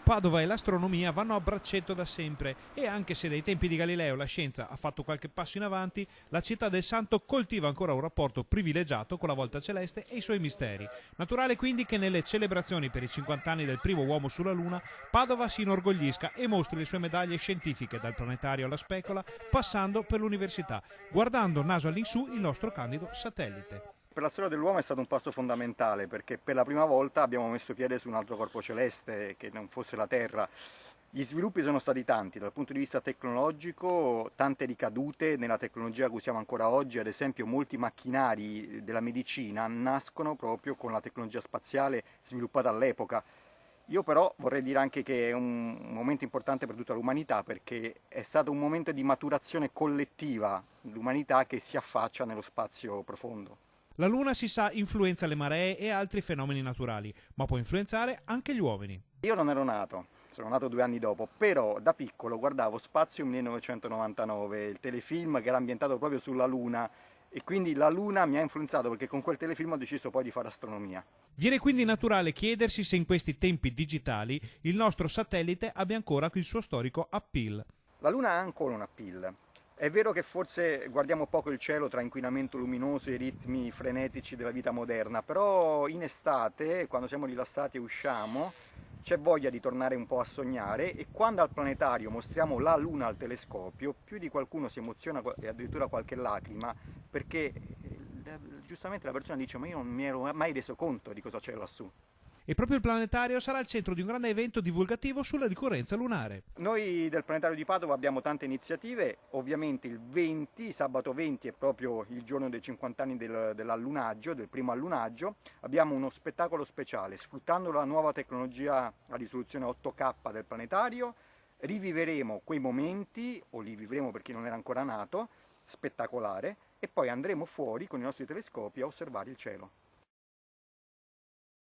Padova e l'astronomia vanno a braccetto da sempre e anche se dai tempi di Galileo la scienza ha fatto qualche passo in avanti, la città del Santo coltiva ancora un rapporto privilegiato con la volta celeste e i suoi misteri. Naturale quindi che nelle celebrazioni per i 50 anni del primo uomo sulla Luna, Padova si inorgoglisca e mostri le sue medaglie scientifiche dal planetario alla specola, passando per l'università, guardando naso all'insù il nostro candido satellite. Per la storia dell'uomo è stato un passo fondamentale perché per la prima volta abbiamo messo piede su un altro corpo celeste che non fosse la Terra. Gli sviluppi sono stati tanti dal punto di vista tecnologico, tante ricadute nella tecnologia che usiamo ancora oggi, ad esempio molti macchinari della medicina nascono proprio con la tecnologia spaziale sviluppata all'epoca. Io però vorrei dire anche che è un momento importante per tutta l'umanità perché è stato un momento di maturazione collettiva dell'umanità che si affaccia nello spazio profondo. La Luna, si sa, influenza le maree e altri fenomeni naturali, ma può influenzare anche gli uomini. Io non ero nato, sono nato 2 anni dopo, però da piccolo guardavo Spazio 1999, il telefilm che era ambientato proprio sulla Luna e quindi la Luna mi ha influenzato perché con quel telefilm ho deciso poi di fare astronomia. Viene quindi naturale chiedersi se in questi tempi digitali il nostro satellite abbia ancora il suo storico appeal. La Luna ha ancora un appeal. È vero che forse guardiamo poco il cielo tra inquinamento luminoso e i ritmi frenetici della vita moderna, però in estate, quando siamo rilassati e usciamo, c'è voglia di tornare un po' a sognare e quando al planetario mostriamo la Luna al telescopio, più di qualcuno si emoziona e addirittura qualche lacrima, perché giustamente la persona dice ma io non mi ero mai reso conto di cosa c'è lassù. E proprio il planetario sarà il centro di un grande evento divulgativo sulla ricorrenza lunare. Noi del Planetario di Padova abbiamo tante iniziative, ovviamente il 20, sabato 20 è proprio il giorno dei 50 anni dell'allunaggio, del primo allunaggio, abbiamo uno spettacolo speciale, sfruttando la nuova tecnologia a risoluzione 8K del planetario, riviveremo quei momenti, o li vivremo per chi non era ancora nato, spettacolare, e poi andremo fuori con i nostri telescopi a osservare il cielo.